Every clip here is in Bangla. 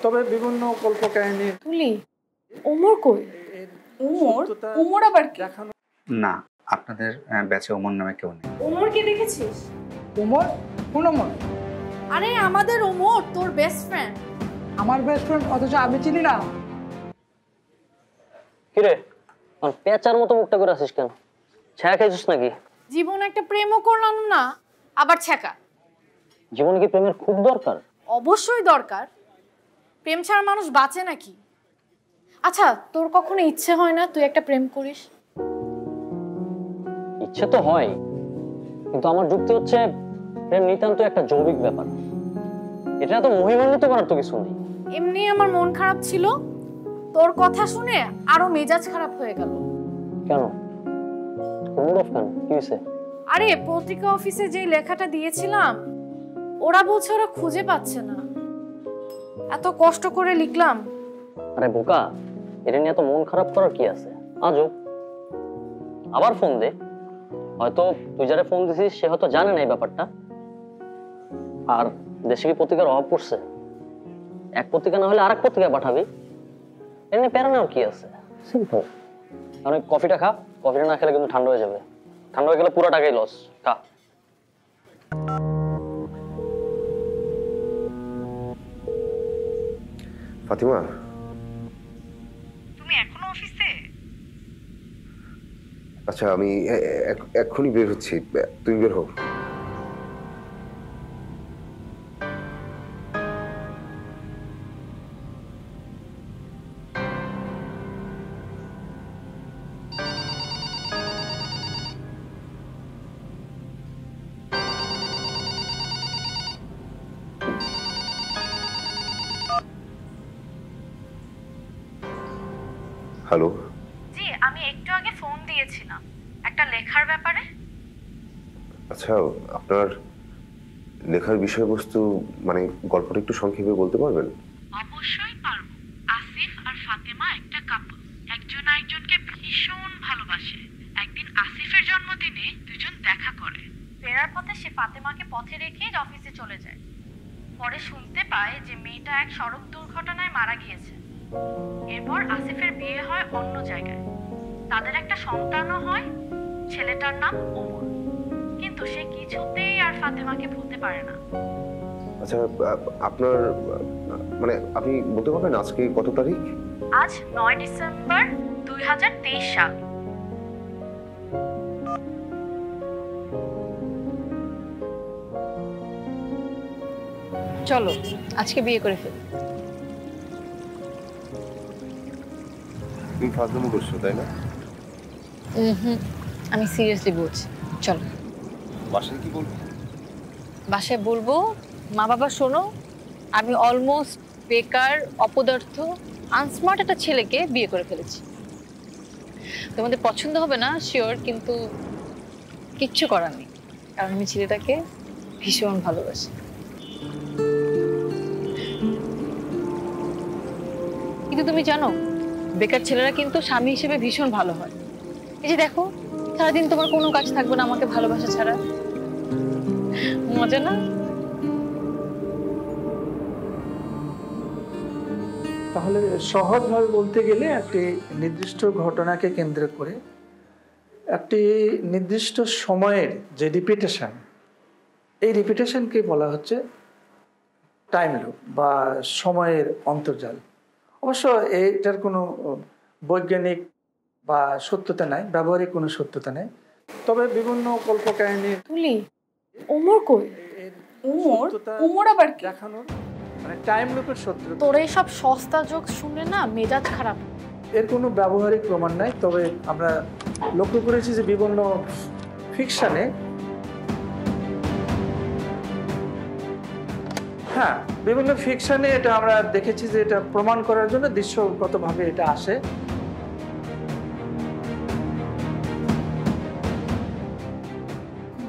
তবে বিভিন্ন কল্পকাহিনী তুলি ওমর কই? ওমর আবার কি? না, আপনাদের ব্যাচে ওমর নামে কেউ নেই। ওমরকে দেখেছিস? ওমর? কোন ওমর? আরে আমাদের ওমর, তোর বেস্ট ফ্রেন্ড। আমার বেস্ট ফ্রেন্ড, অথচ আমি চিনি না। কিরে পেঁচার মতো মুখটা করে আসিস কেন? ছায়া খাইছিস নাকি? জীবনে একটা প্রেমও করলাম না, আবার ছ্যাঁকা। জীবনে কি প্রেমের খুব দরকার? অবশ্যই দরকার। প্রেম ছাড়া মানুষ বাঁচে নাকি? আচ্ছা, তোর কখনো ইচ্ছে হয় না তুই একটা প্রেম করিস? ইচ্ছে তো হয়, কিন্তু আমার যুক্তি হচ্ছে প্রেম নিতান্ত একটা জৈবিক ব্যাপার। এটা তো মহিমান্বিত করার তো কিছু নেই। এমনি আমার মন খারাপ ছিল, তোর কথা শুনে আরো মেজাজ খারাপ হয়ে গেল। কেন? মুড অফ কেন? কি হয়েছে? আরে পত্রিকা অফিসে যে লেখাটা দিয়েছিলাম, ওরা বলছে ওরা খুঁজে পাচ্ছে না। এত কষ্ট করে লিখলাম। আরে বোকা, এটা নিয়ে এত মন খারাপ করার কি আছে? আজব। আবার ফোন দে, হয়তো তুই যারা ফোন দিছিস সে হয়তো জানে না এই ব্যাপারটা। আর দেশে কি পত্রিকার অভাব পড়ছে? এক পত্রিকা না হলে আরেক পত্রিকায় পাঠাবি। এমনি প্যারা নেওয়ার কি আছে? সিম্পল। কারণ কফিটা খা, কফিটা না খেলে কিন্তু ঠান্ডা হয়ে যাবে। ঠান্ডা হয়ে গেলে পুরো টাকাই লস। খা। ফাতিমা, তুমি এখনো অফিসে? আচ্ছা আমি এক্ষুনি বের হচ্ছি, তুমি বের হও। হ্যালো। জি, আমি একটু আগে ফোন দিয়েছিলাম একটা লেখার ব্যাপারে। আচ্ছা, আপনার লেখার বিষয়বস্তু মানে গল্পটা একটু সংক্ষেপে বলতে পারবেন? অবশ্যই পারবো। আসিফ আর ফাতেমা একটা কাপল, একজন আরেকজনকে ভীষণ ভালোবাসে। একদিন আসিফের জন্মদিনে দুজন দেখা করে। ফেরার পথে সে ফাতেমাকে পথে রেখেই অফিসে চলে যায়। পরে শুনতে পায় যে মেয়েটা এক সড়ক দুর্ঘটনায় মারা গিয়েছে। এরপর আসিফের বিয়ে হয় অন্য জায়গায়, তাদের একটা সন্তানও হয়। ছেলেটার নাম ওমর। কিন্তু সে কিছুতেই আর ফাতেমাকে ভুলতে পারে না। আচ্ছা, আপনার মানে আপনি বলতে পারবেন আজকে কত তারিখ? আজ 9 ডিসেম্বর 2023 সাল। চলো আজকে বিয়ে করে ফেলি। তুমি ফাজলামো করছো তাই না? আমি সিরিয়াসলি বলছি, চলো। বাসায় কি বলবো? বাসায় বলবো, মা বাবা শোনো, আমি অলমোস্ট বেকার, অপদার্থ, আনস্মার্ট একটা ছেলেকে বিয়ে করে ফেলেছি। তোমাদের পছন্দ হবে না শিওর, কিন্তু কিচ্ছু করার নেই, কারণ আমি ছেলেটাকে ভীষণ ভালোবাসি। কিন্তু তুমি জানো, বেকার ছেলেরা কিন্তু স্বামী হিসেবে ভীষণ ভালো হয়। এই যে দেখো, সারাদিন তোমার কোনো কাজ থাকবে না আমাকে ভালোবাসা ছাড়া। মজা না? তাহলে সহজভাবে বলতে গেলে একটি নির্দিষ্ট ঘটনাকে কেন্দ্র করে একটি নির্দিষ্ট সময়ের যে রিপিটেশন, এই রিপিটেশনকে বলা হচ্ছে টাইম লুপ বা সময়ের অন্তর্জাল। অবশ্য এইটার কোনো বৈজ্ঞানিক বা সত্যতা নাই, ব্যবহারিক কোনো সত্যতা নেই। তবে বিভিন্ন কল্পকাহিনী তুলি ওমর কই? ওমর আবার কি? দেখানোর মানে টাইম লুপের সত্য। তোর এই সব সস্তা যোগ শুনে না মেজাজ খারাপ। এর কোনো ব্যবহারিক প্রমাণ নাই, তবে আমরা লক্ষ্য করেছি যে বিভিন্ন ফিকশনে, হ্যাঁ বিভিন্ন ফিকশনে এটা আমরা দেখেছি যে এটা প্রমাণ করার জন্য দৃশ্যগতভাবে এটা আসে।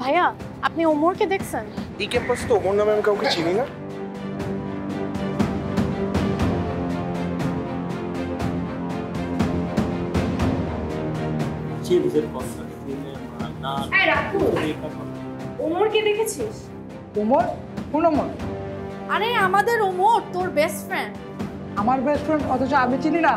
ভাইয়া, আপনি ওমরকে দেখছেন? এই ক্যাম্পাসে তো ওমর নামে আমি কাউকে চিনি না। ওমরকে দেখেছিস? ওমর? কোন ওমর? আরে আমাদের ওমর, তোর বেস্ট ফ্রেন্ড। আমার বেস্ট ফ্রেন্ড অথচ আমি চিনি না?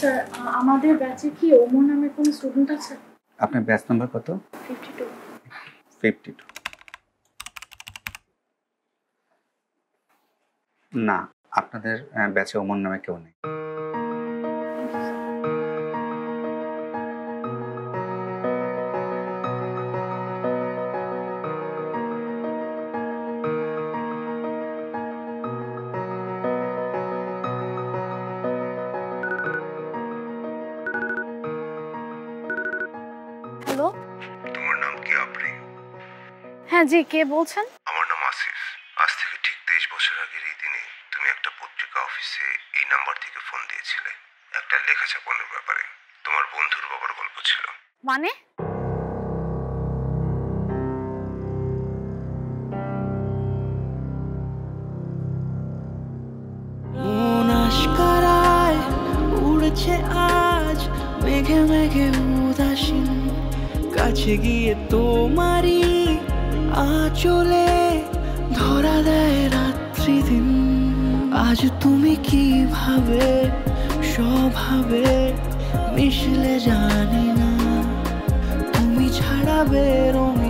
স্যার আমাদের ব্যাচে কি ওমর নামের কোনো স্টুডেন্ট আছে? আপনার ব্যাচ নাম্বার কত? 52। 52। না, আপনাদের ব্যাচে ওমর নামে কেউ নেই। হ্যালো, তোমার নাম কি আপনি? হ্যাঁ জি, কে বলছেন? আমার নাম আসিফ। আজ থেকে ঠিক 23 বছর আগের এই দিনে তুমি একটা পত্রিকা অফিসে এই নাম্বার থেকে ফোন দিয়েছিলে একটা লেখা ছাপানোর ব্যাপারে। তোমার বন্ধুর বাবার গল্প ছিল। মানে? মন আশকারায় উড়ছে আজ মেঘে মেঘে উদাসীন, কাছে গিয়ে তোমারই আঁচলে ধরা দেয় রাত্রি দিন। আজ তুমি কিভাবে স্বভাবে মিশলে জানি না, তুমি ছাড়া বেরোনি